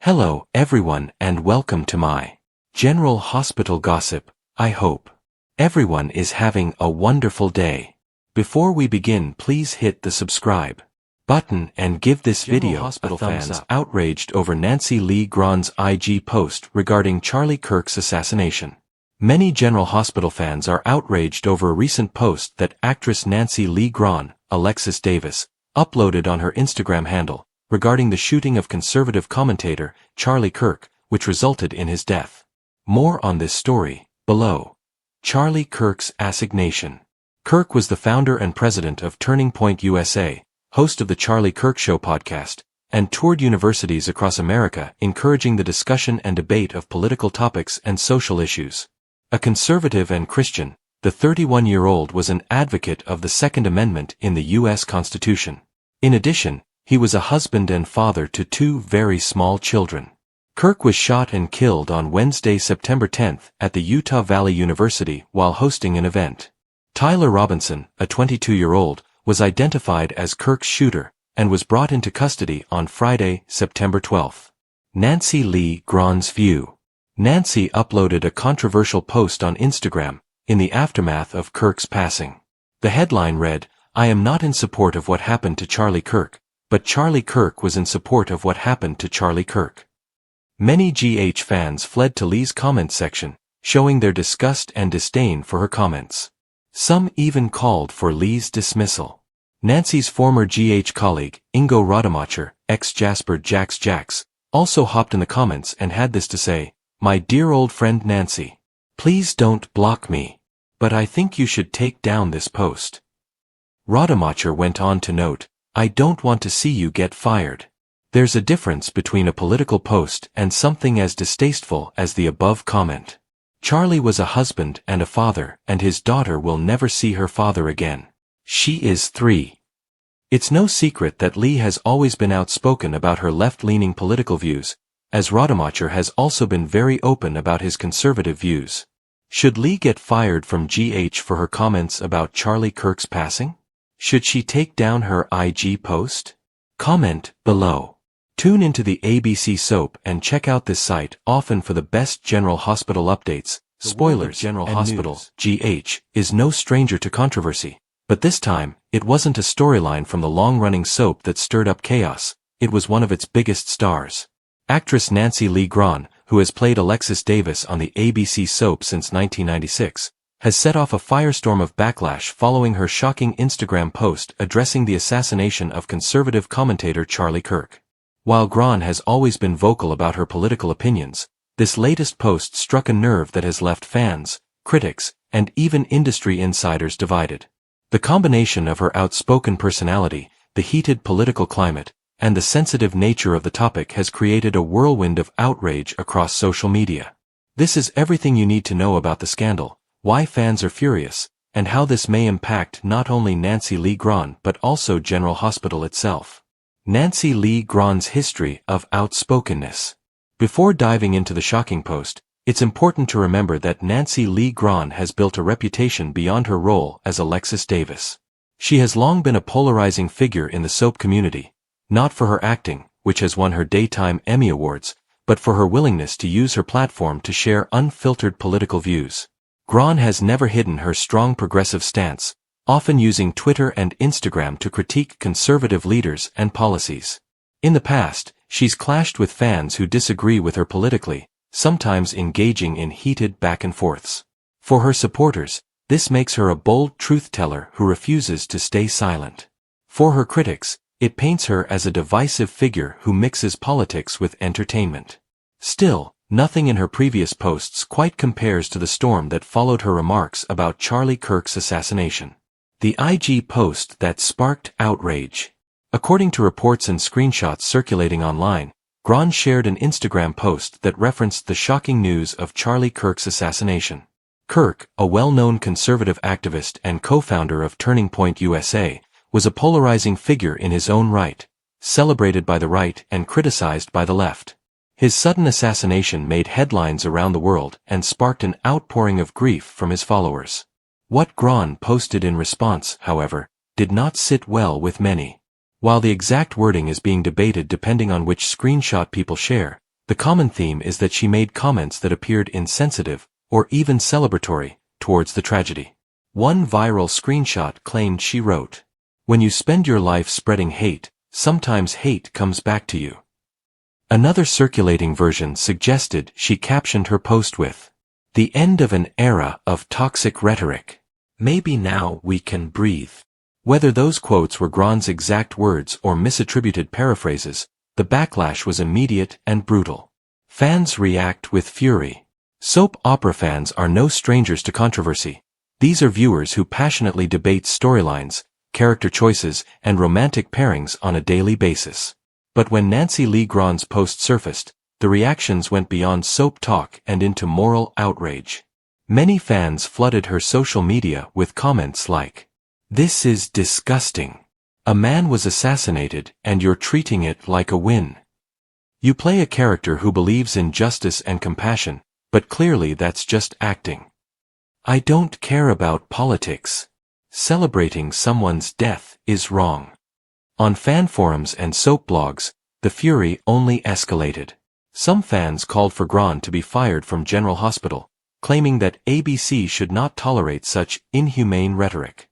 Hello, everyone, and welcome to my General Hospital Gossip. I hope everyone is having a wonderful day. Before we begin, please hit the subscribe button and give this video a thumbs up. Outraged over Nancy Lee Grahn's IG post regarding Charlie Kirk's assassination. Many General Hospital fans are outraged over a recent post that actress Nancy Lee Grahn, Alexis Davis, uploaded on her Instagram handle, regarding the shooting of conservative commentator Charlie Kirk, which resulted in his death. More on this story, below. Charlie Kirk's assignation. Kirk was the founder and president of Turning Point USA, host of the Charlie Kirk Show podcast, and toured universities across America encouraging the discussion and debate of political topics and social issues. A conservative and Christian, the 31-year-old was an advocate of the Second Amendment in the U.S. Constitution. In addition, he was a husband and father to two very small children. Kirk was shot and killed on Wednesday, September 10 at the Utah Valley University while hosting an event. Tyler Robinson, a 22-year-old, was identified as Kirk's shooter and was brought into custody on Friday, September 12. Nancy Lee Grahn's view. Nancy uploaded a controversial post on Instagram in the aftermath of Kirk's passing. The headline read, "I am not in support of what happened to Charlie Kirk, but Charlie Kirk was in support of what happened to Charlie Kirk." Many GH fans fled to Lee's comment section, showing their disgust and disdain for her comments. Some even called for Lee's dismissal. Nancy's former GH colleague, Ingo Rademacher, ex-Jasper Jax, also hopped in the comments and had this to say, "My dear old friend Nancy, please don't block me, but I think you should take down this post." Rademacher went on to note, "I don't want to see you get fired. There's a difference between a political post and something as distasteful as the above comment. Charlie was a husband and a father, and his daughter will never see her father again. She is 3. It's no secret that Lee has always been outspoken about her left-leaning political views, as Rademacher has also been very open about his conservative views. Should Lee get fired from GH for her comments about Charlie Kirk's passing? Should she take down her IG post? Comment below. Tune into the ABC soap and check out this site often for the best General Hospital updates. Spoilers. General Hospital, GH, is no stranger to controversy. But this time, it wasn't a storyline from the long-running soap that stirred up chaos, it was one of its biggest stars. Actress Nancy Lee Grahn, who has played Alexis Davis on the ABC soap since 1996, has set off a firestorm of backlash following her shocking Instagram post addressing the assassination of conservative commentator Charlie Kirk. While Grahn has always been vocal about her political opinions, this latest post struck a nerve that has left fans, critics, and even industry insiders divided. The combination of her outspoken personality, the heated political climate, and the sensitive nature of the topic has created a whirlwind of outrage across social media. This is everything you need to know about the scandal, why fans are furious, and how this may impact not only Nancy Lee Grahn but also General Hospital itself. Nancy Lee Grahn's history of outspokenness. Before diving into the shocking post, it's important to remember that Nancy Lee Grahn has built a reputation beyond her role as Alexis Davis. She has long been a polarizing figure in the soap community, not for her acting, which has won her Daytime Emmy Awards, but for her willingness to use her platform to share unfiltered political views. Grahn has never hidden her strong progressive stance, often using Twitter and Instagram to critique conservative leaders and policies. In the past, she's clashed with fans who disagree with her politically, sometimes engaging in heated back-and-forths. For her supporters, this makes her a bold truth-teller who refuses to stay silent. For her critics, it paints her as a divisive figure who mixes politics with entertainment. Still, nothing in her previous posts quite compares to the storm that followed her remarks about Charlie Kirk's assassination. The IG post that sparked outrage. According to reports and screenshots circulating online, Grahn shared an Instagram post that referenced the shocking news of Charlie Kirk's assassination. Kirk, a well-known conservative activist and co-founder of Turning Point USA, was a polarizing figure in his own right, celebrated by the right and criticized by the left. His sudden assassination made headlines around the world and sparked an outpouring of grief from his followers. What Grahn posted in response, however, did not sit well with many. While the exact wording is being debated depending on which screenshot people share, The common theme is that she made comments that appeared insensitive, or even celebratory, towards the tragedy. One viral screenshot claimed she wrote, "When you spend your life spreading hate, sometimes hate comes back to you." Another circulating version suggested she captioned her post with, "The end of an era of toxic rhetoric. Maybe now we can breathe." Whether those quotes were Grand's exact words or misattributed paraphrases, the backlash was immediate and brutal. Fans react with fury. Soap opera fans are no strangers to controversy. These are viewers who passionately debate storylines, character choices, and romantic pairings on a daily basis. But when Nancy Lee Grand's post surfaced, the reactions went beyond soap talk and into moral outrage. Many fans flooded her social media with comments like, "This is disgusting. A man was assassinated and you're treating it like a win. You play a character who believes in justice and compassion, but clearly that's just acting. I don't care about politics. Celebrating someone's death is wrong." On fan forums and soap blogs, the fury only escalated. Some fans called for Grand to be fired from General Hospital, claiming that ABC should not tolerate such inhumane rhetoric.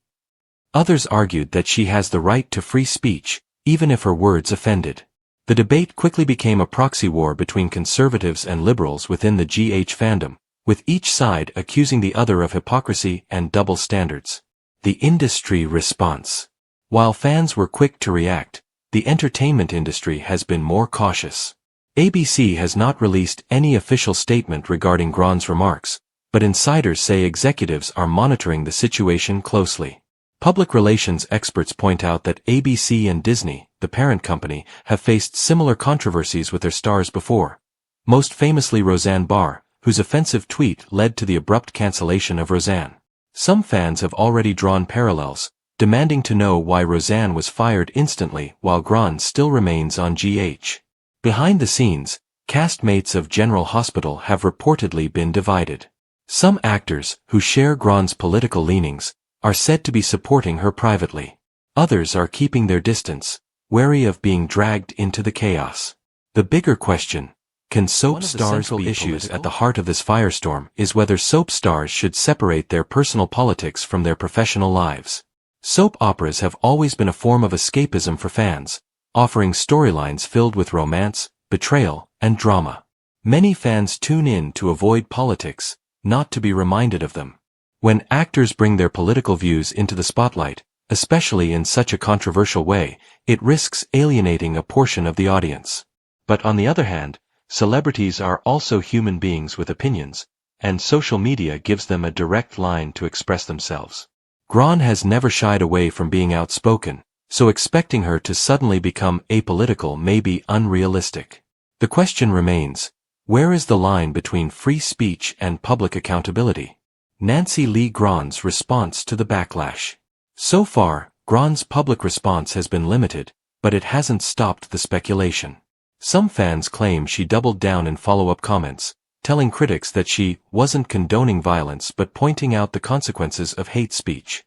Others argued that she has the right to free speech, even if her words offended. The debate quickly became a proxy war between conservatives and liberals within the GH fandom, with each side accusing the other of hypocrisy and double standards. The industry response. While fans were quick to react, the entertainment industry has been more cautious. ABC has not released any official statement regarding Grand's remarks, but insiders say executives are monitoring the situation closely. Public relations experts point out that ABC and Disney, the parent company, have faced similar controversies with their stars before. Most famously Roseanne Barr, whose offensive tweet led to the abrupt cancellation of Roseanne. Some fans have already drawn parallels, demanding to know why Roseanne was fired instantly while Grand still remains on GH. Behind the scenes, castmates of General Hospital have reportedly been divided. Some actors, who share Grand's political leanings, are said to be supporting her privately. Others are keeping their distance, wary of being dragged into the chaos. The bigger question, can soap stars be issues at the heart of this firestorm, is whether soap stars should separate their personal politics from their professional lives. Soap operas have always been a form of escapism for fans, offering storylines filled with romance, betrayal, and drama. Many fans tune in to avoid politics, not to be reminded of them. When actors bring their political views into the spotlight, especially in such a controversial way, it risks alienating a portion of the audience. But on the other hand, celebrities are also human beings with opinions, and social media gives them a direct line to express themselves. Grand has never shied away from being outspoken, so expecting her to suddenly become apolitical may be unrealistic. The question remains, where is the line between free speech and public accountability? Nancy Lee Grand's response to the backlash. So far, Grand's public response has been limited, but it hasn't stopped the speculation. Some fans claim she doubled down in follow-up comments, telling critics that she wasn't condoning violence but pointing out the consequences of hate speech.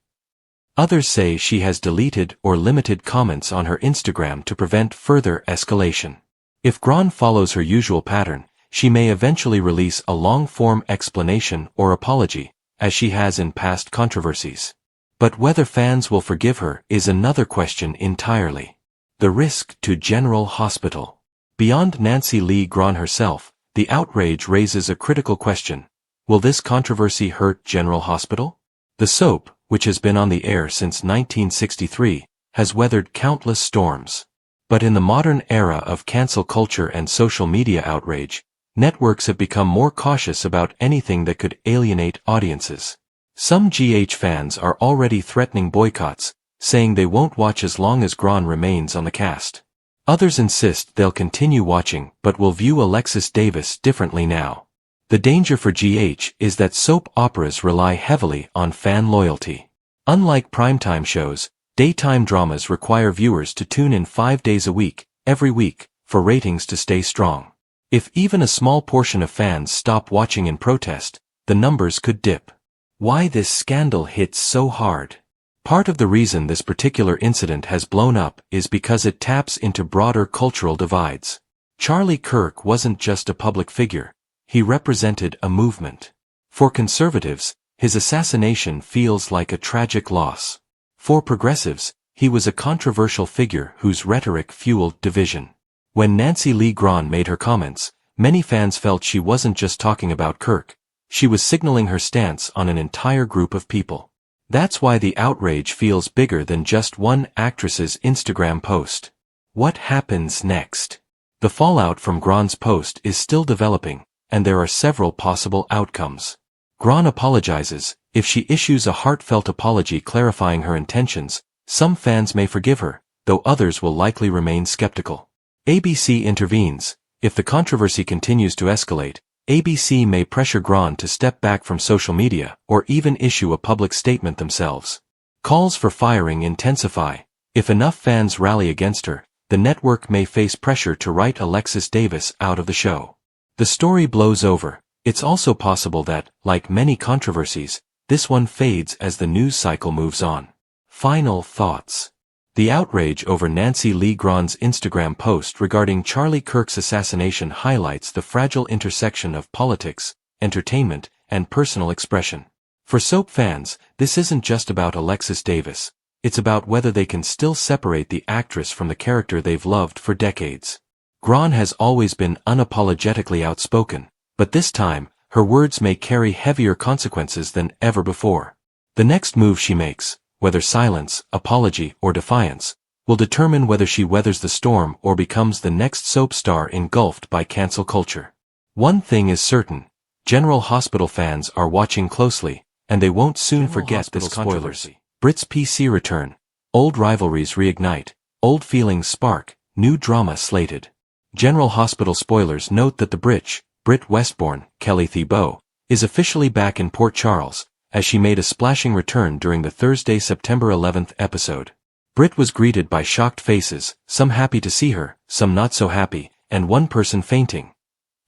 Others say she has deleted or limited comments on her Instagram to prevent further escalation. If Grand follows her usual pattern, she may eventually release a long-form explanation or apology, as she has in past controversies. But whether fans will forgive her is another question entirely. The risk to General Hospital. Beyond Nancy Lee Grand herself, the outrage raises a critical question. Will this controversy hurt General Hospital? The soap, which has been on the air since 1963, has weathered countless storms. But in the modern era of cancel culture and social media outrage, networks have become more cautious about anything that could alienate audiences. Some GH fans are already threatening boycotts, saying they won't watch as long as Grand remains on the cast. Others insist they'll continue watching but will view Alexis Davis differently now. The danger for GH is that soap operas rely heavily on fan loyalty. Unlike primetime shows, daytime dramas require viewers to tune in 5 days a week, every week, for ratings to stay strong. If even a small portion of fans stop watching in protest, the numbers could dip. Why this scandal hits so hard? Part of the reason this particular incident has blown up is because it taps into broader cultural divides. Charlie Kirk wasn't just a public figure, he represented a movement. For conservatives, his assassination feels like a tragic loss. For progressives, he was a controversial figure whose rhetoric fueled division. When Nancy Lee Grahn made her comments, many fans felt she wasn't just talking about Kirk, she was signaling her stance on an entire group of people. That's why the outrage feels bigger than just one actress's Instagram post. What happens next? The fallout from Grahn's post is still developing, and there are several possible outcomes. Grahn apologizes. If she issues a heartfelt apology clarifying her intentions, some fans may forgive her, though others will likely remain skeptical. ABC intervenes. If the controversy continues to escalate, ABC may pressure Grahn to step back from social media or even issue a public statement themselves. Calls for firing intensify. If enough fans rally against her, the network may face pressure to write Alexis Davis out of the show. The story blows over. It's also possible that, like many controversies, this one fades as the news cycle moves on. Final thoughts. The outrage over Nancy Lee Grahn's Instagram post regarding Charlie Kirk's assassination highlights the fragile intersection of politics, entertainment, and personal expression. For soap fans, this isn't just about Alexis Davis, it's about whether they can still separate the actress from the character they've loved for decades. Grahn has always been unapologetically outspoken, but this time, her words may carry heavier consequences than ever before. The next move she makes, whether silence, apology, or defiance, will determine whether she weathers the storm or becomes the next soap star engulfed by cancel culture. One thing is certain, General Hospital fans are watching closely, and they won't soon forget this controversy. Britt's PC return, old rivalries reignite, old feelings spark, new drama slated. General Hospital spoilers note that the Britt Westbourne, Kelly Thibault, is officially back in Port Charles, as she made a splashing return during the Thursday, September 11th episode. Britt was greeted by shocked faces, some happy to see her, some not so happy, and one person fainting.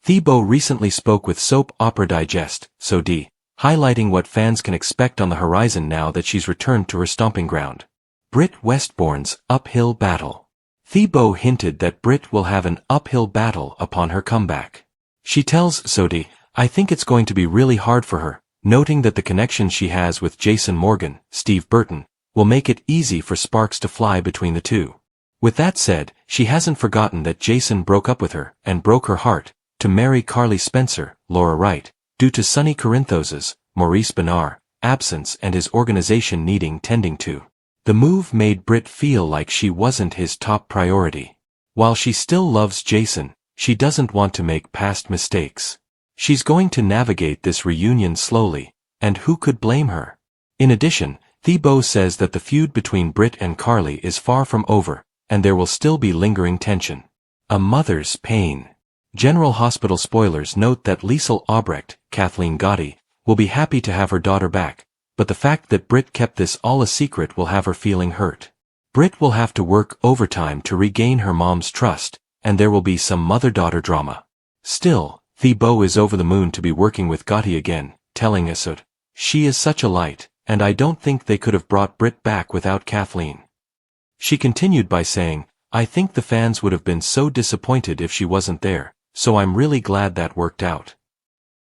Thibault recently spoke with Soap Opera Digest, stoday, highlighting what fans can expect on the horizon now that she's returned to her stomping ground. Britt Westbourne's uphill battle. Thibault hinted that Britt will have an uphill battle upon her comeback. She tells stoday, "I think it's going to be really hard for her," noting that the connection she has with Jason Morgan, Steve Burton, will make it easy for sparks to fly between the two. With that said, she hasn't forgotten that Jason broke up with her and broke her heart to marry Carly Spencer, Laura Wright, due to Sonny Corinthos's, Maurice Benard, absence and his organization needing tending to. The move made Britt feel like she wasn't his top priority. While she still loves Jason, she doesn't want to make past mistakes. She's going to navigate this reunion slowly, and who could blame her? In addition, Thibault says that the feud between Britt and Carly is far from over, and there will still be lingering tension. A mother's pain. General Hospital spoilers note that Liesl Albrecht, Kathleen Gotti, will be happy to have her daughter back, but the fact that Britt kept this all a secret will have her feeling hurt. Britt will have to work overtime to regain her mom's trust, and there will be some mother-daughter drama. Still, Thibault is over the moon to be working with Gotti again, telling us that she is such a light, and I don't think they could have brought Britt back without Kathleen. She continued by saying, "I think the fans would have been so disappointed if she wasn't there, so I'm really glad that worked out."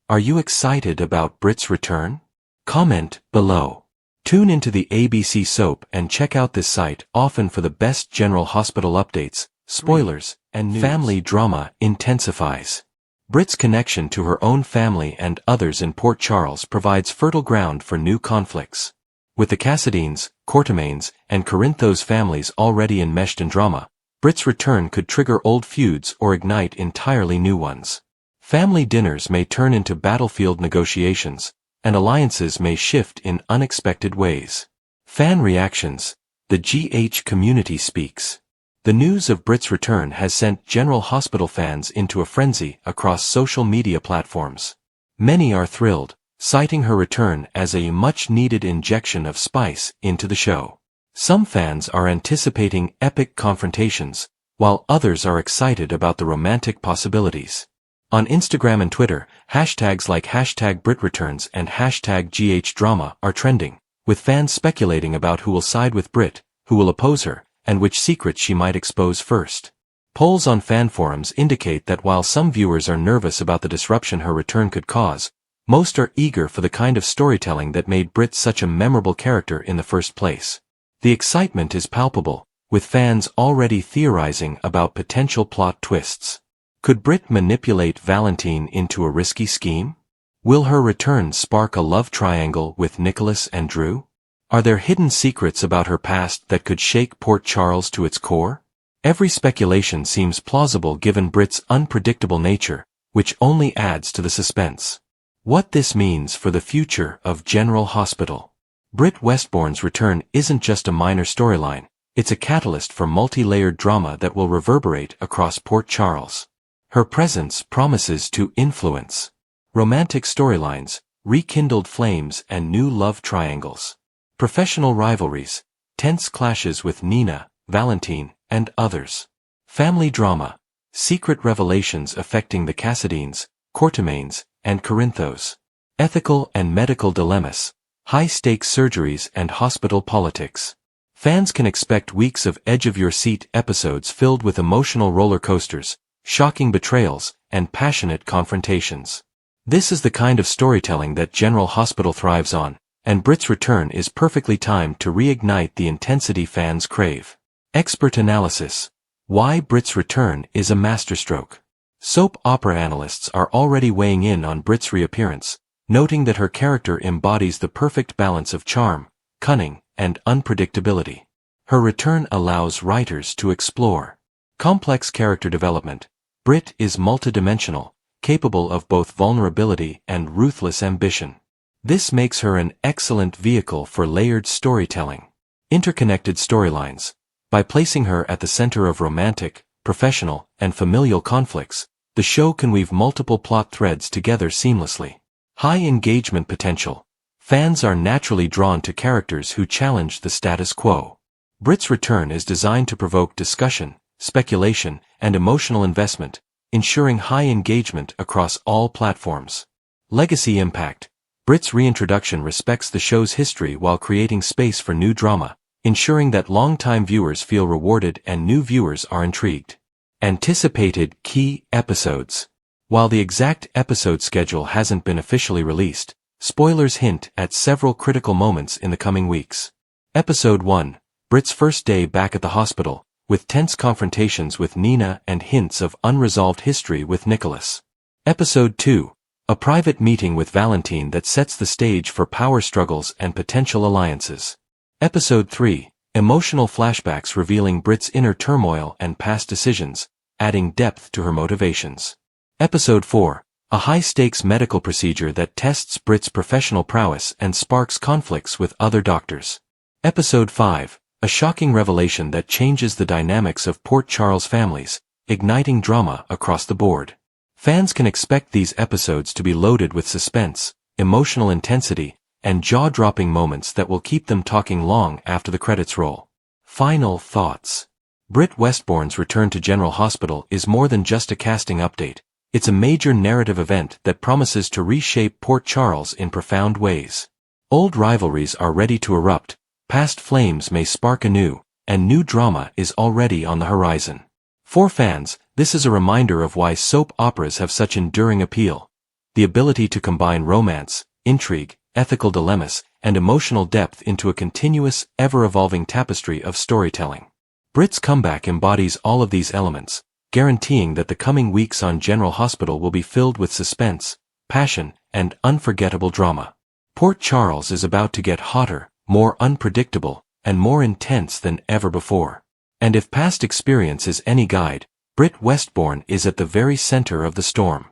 Are you excited about Britt's return? Comment below. Tune into the ABC soap and check out this site often for the best General Hospital updates, spoilers, and news. Family drama intensifies. Britt's connection to her own family and others in Port Charles provides fertile ground for new conflicts. With the Cassadines, Courtemains, and Corinthos families already enmeshed in drama, Britt's return could trigger old feuds or ignite entirely new ones. Family dinners may turn into battlefield negotiations, and alliances may shift in unexpected ways. Fan reactions. The GH community speaks. The news of Britt's return has sent General Hospital fans into a frenzy across social media platforms. Many are thrilled, citing her return as a much-needed injection of spice into the show. Some fans are anticipating epic confrontations, while others are excited about the romantic possibilities. On Instagram and Twitter, hashtags like #BrittReturns and #GHDrama are trending, with fans speculating about who will side with Britt, who will oppose her, and which secrets she might expose first. Polls on fan forums indicate that while some viewers are nervous about the disruption her return could cause, most are eager for the kind of storytelling that made Britt such a memorable character in the first place. The excitement is palpable, with fans already theorizing about potential plot twists. Could Britt manipulate Valentine into a risky scheme? Will her return spark a love triangle with Nicholas and Drew? Are there hidden secrets about her past that could shake Port Charles to its core? Every speculation seems plausible given Britt's unpredictable nature, which only adds to the suspense. What this means for the future of General Hospital. Britt Westbourne's return isn't just a minor storyline, it's a catalyst for multi-layered drama that will reverberate across Port Charles. Her presence promises to influence romantic storylines, rekindled flames and new love triangles, professional rivalries, tense clashes with Nina, Valentine, and others, family drama, secret revelations affecting the Cassadines, Courtemains, and Corinthos, ethical and medical dilemmas, high-stakes surgeries and hospital politics. Fans can expect weeks of edge-of-your-seat episodes filled with emotional roller coasters, shocking betrayals, and passionate confrontations. This is the kind of storytelling that General Hospital thrives on, and Britt's return is perfectly timed to reignite the intensity fans crave. Expert analysis. Why Britt's return is a masterstroke. Soap opera analysts are already weighing in on Britt's reappearance, noting that her character embodies the perfect balance of charm, cunning, and unpredictability. Her return allows writers to explore complex character development. Britt is multidimensional, capable of both vulnerability and ruthless ambition. This makes her an excellent vehicle for layered storytelling. Interconnected storylines. By placing her at the center of romantic, professional, and familial conflicts, the show can weave multiple plot threads together seamlessly. High engagement potential. Fans are naturally drawn to characters who challenge the status quo. Britt's return is designed to provoke discussion, speculation, and emotional investment, ensuring high engagement across all platforms. Legacy impact. Britt's reintroduction respects the show's history while creating space for new drama, ensuring that longtime viewers feel rewarded and new viewers are intrigued. Anticipated key episodes. While the exact episode schedule hasn't been officially released, spoilers hint at several critical moments in the coming weeks. Episode 1, Britt's first day back at the hospital, with tense confrontations with Nina and hints of unresolved history with Nicholas. Episode 2, a private meeting with Valentine that sets the stage for power struggles and potential alliances. Episode 3, emotional flashbacks revealing Britt's inner turmoil and past decisions, adding depth to her motivations. Episode 4, a high-stakes medical procedure that tests Britt's professional prowess and sparks conflicts with other doctors. Episode 5, a shocking revelation that changes the dynamics of Port Charles families, igniting drama across the board. Fans can expect these episodes to be loaded with suspense, emotional intensity, and jaw-dropping moments that will keep them talking long after the credits roll. Final thoughts. Britt Westbourne's return to General Hospital is more than just a casting update. It's a major narrative event that promises to reshape Port Charles in profound ways. Old rivalries are ready to erupt, past flames may spark anew, and new drama is already on the horizon. For fans, this is a reminder of why soap operas have such enduring appeal. The ability to combine romance, intrigue, ethical dilemmas, and emotional depth into a continuous, ever-evolving tapestry of storytelling. Britt's comeback embodies all of these elements, guaranteeing that the coming weeks on General Hospital will be filled with suspense, passion, and unforgettable drama. Port Charles is about to get hotter, more unpredictable, and more intense than ever before. And if past experience is any guide, Britt Westbourne is at the very center of the storm.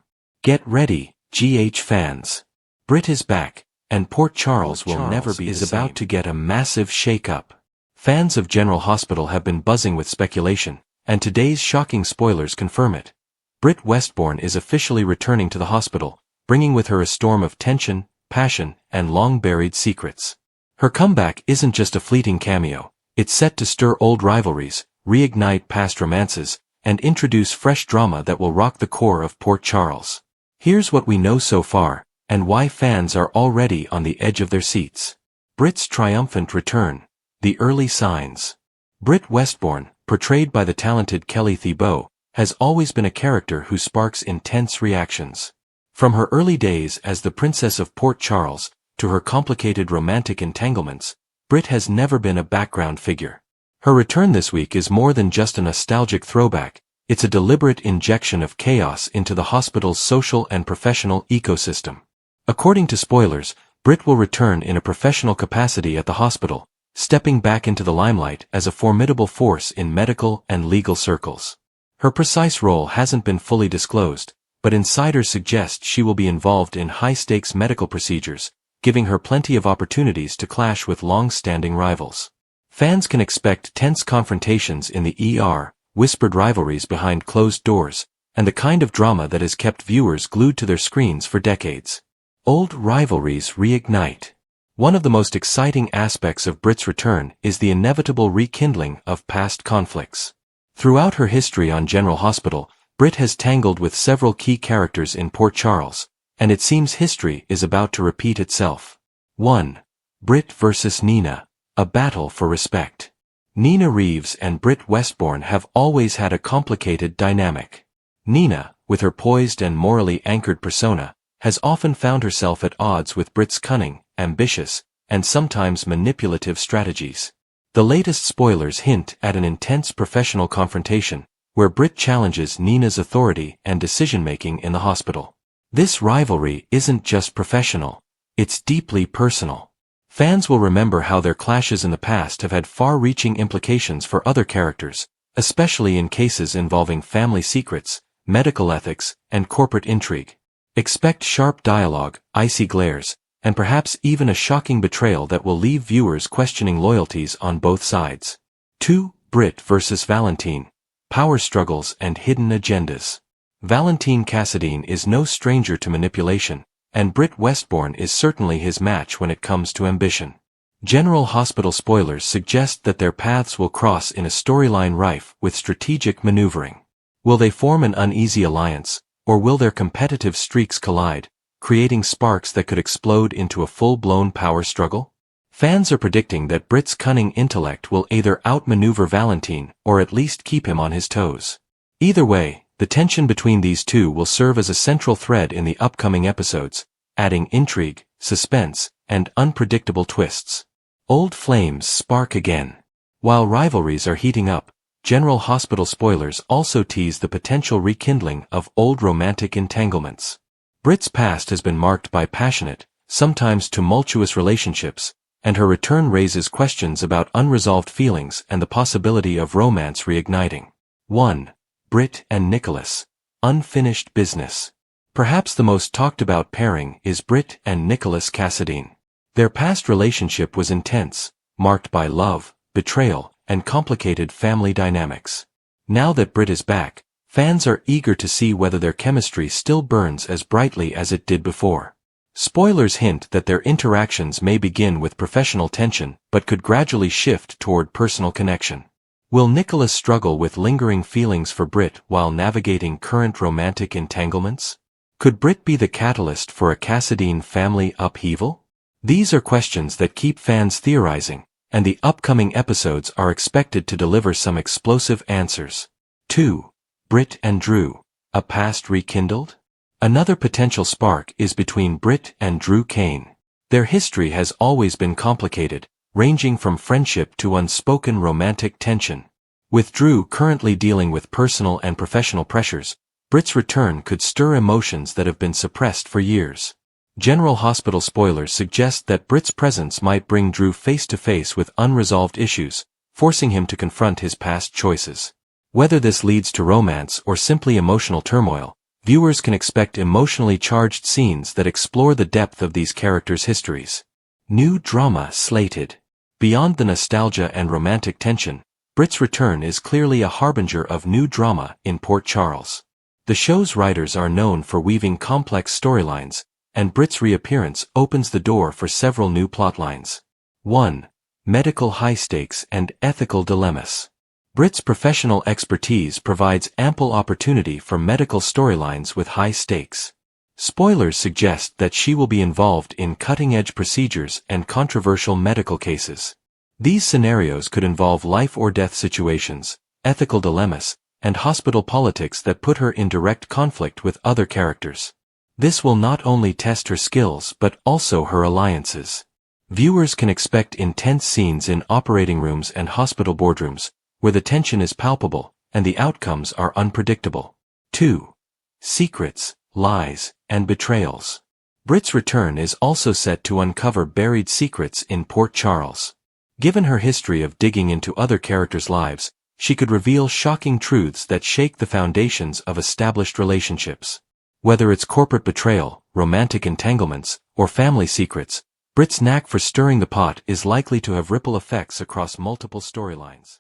Get ready, GH fans. Britt is back, and Port Charles will never be the same. Is about to get a massive shake-up. Fans of General Hospital have been buzzing with speculation, and today's shocking spoilers confirm it. Britt Westbourne is officially returning to the hospital, bringing with her a storm of tension, passion, and long-buried secrets. Her comeback isn't just a fleeting cameo, it's set to stir old rivalries, reignite past romances, and introduce fresh drama that will rock the core of Port Charles. Here's what we know so far, and why fans are already on the edge of their seats. Britt's triumphant return. The early signs. Britt Westbourne, portrayed by the talented Kelly Thibault, has always been a character who sparks intense reactions. From her early days as the Princess of Port Charles, to her complicated romantic entanglements, Britt has never been a background figure. Her return this week is more than just a nostalgic throwback, it's a deliberate injection of chaos into the hospital's social and professional ecosystem. According to spoilers, Britt will return in a professional capacity at the hospital, stepping back into the limelight as a formidable force in medical and legal circles. Her precise role hasn't been fully disclosed, but insiders suggest she will be involved in high-stakes medical procedures, giving her plenty of opportunities to clash with long-standing rivals. Fans can expect tense confrontations in the ER, whispered rivalries behind closed doors, and the kind of drama that has kept viewers glued to their screens for decades. Old rivalries reignite. One of the most exciting aspects of Britt's return is the inevitable rekindling of past conflicts. Throughout her history on General Hospital, Britt has tangled with several key characters in Port Charles, and it seems history is about to repeat itself. 1. Britt vs. Nina, a battle for respect. Nina Reeves and Britt Westbourne have always had a complicated dynamic. Nina, with her poised and morally anchored persona, has often found herself at odds with Britt's cunning, ambitious, and sometimes manipulative strategies. The latest spoilers hint at an intense professional confrontation, where Britt challenges Nina's authority and decision-making in the hospital. This rivalry isn't just professional, it's deeply personal. Fans will remember how their clashes in the past have had far-reaching implications for other characters, especially in cases involving family secrets, medical ethics, and corporate intrigue. Expect sharp dialogue, icy glares, and perhaps even a shocking betrayal that will leave viewers questioning loyalties on both sides. 2. Britt vs. Valentine. Power struggles and hidden agendas. Valentine Cassadine is no stranger to manipulation, and Britt Westbourne is certainly his match when it comes to ambition. General Hospital spoilers suggest that their paths will cross in a storyline rife with strategic maneuvering. Will they form an uneasy alliance, or will their competitive streaks collide, creating sparks that could explode into a full-blown power struggle? Fans are predicting that Britt's cunning intellect will either outmaneuver Valentine or at least keep him on his toes. Either way, the tension between these two will serve as a central thread in the upcoming episodes, adding intrigue, suspense, and unpredictable twists. Old flames spark again. While rivalries are heating up, General Hospital spoilers also tease the potential rekindling of old romantic entanglements. Britt's past has been marked by passionate, sometimes tumultuous relationships, and her return raises questions about unresolved feelings and the possibility of romance reigniting. 1. Britt and Nicholas. Unfinished business. Perhaps the most talked about pairing is Britt and Nicholas Cassadine. Their past relationship was intense, marked by love, betrayal, and complicated family dynamics. Now that Britt is back, fans are eager to see whether their chemistry still burns as brightly as it did before. Spoilers hint that their interactions may begin with professional tension but could gradually shift toward personal connection. Will Nicholas struggle with lingering feelings for Britt while navigating current romantic entanglements? Could Britt be the catalyst for a Cassadine family upheaval? These are questions that keep fans theorizing, and the upcoming episodes are expected to deliver some explosive answers. 2. Britt and Drew. A past rekindled? Another potential spark is between Britt and Drew Kane. Their history has always been complicated, ranging from friendship to unspoken romantic tension. With Drew currently dealing with personal and professional pressures, Britt's return could stir emotions that have been suppressed for years. General Hospital spoilers suggest that Britt's presence might bring Drew face-to-face with unresolved issues, forcing him to confront his past choices. Whether this leads to romance or simply emotional turmoil, viewers can expect emotionally charged scenes that explore the depth of these characters' histories. New drama slated. Beyond the nostalgia and romantic tension, Britt's return is clearly a harbinger of new drama in Port Charles. The show's writers are known for weaving complex storylines, and Britt's reappearance opens the door for several new plotlines. 1. Medical high-stakes and ethical dilemmas. Britt's professional expertise provides ample opportunity for medical storylines with high stakes. Spoilers suggest that she will be involved in cutting-edge procedures and controversial medical cases. These scenarios could involve life-or-death situations, ethical dilemmas, and hospital politics that put her in direct conflict with other characters. This will not only test her skills but also her alliances. Viewers can expect intense scenes in operating rooms and hospital boardrooms, where the tension is palpable and the outcomes are unpredictable. 2. Secrets, lies, and betrayals. Britt's return is also set to uncover buried secrets in Port Charles. Given her history of digging into other characters' lives, she could reveal shocking truths that shake the foundations of established relationships. Whether it's corporate betrayal, romantic entanglements, or family secrets, Britt's knack for stirring the pot is likely to have ripple effects across multiple storylines.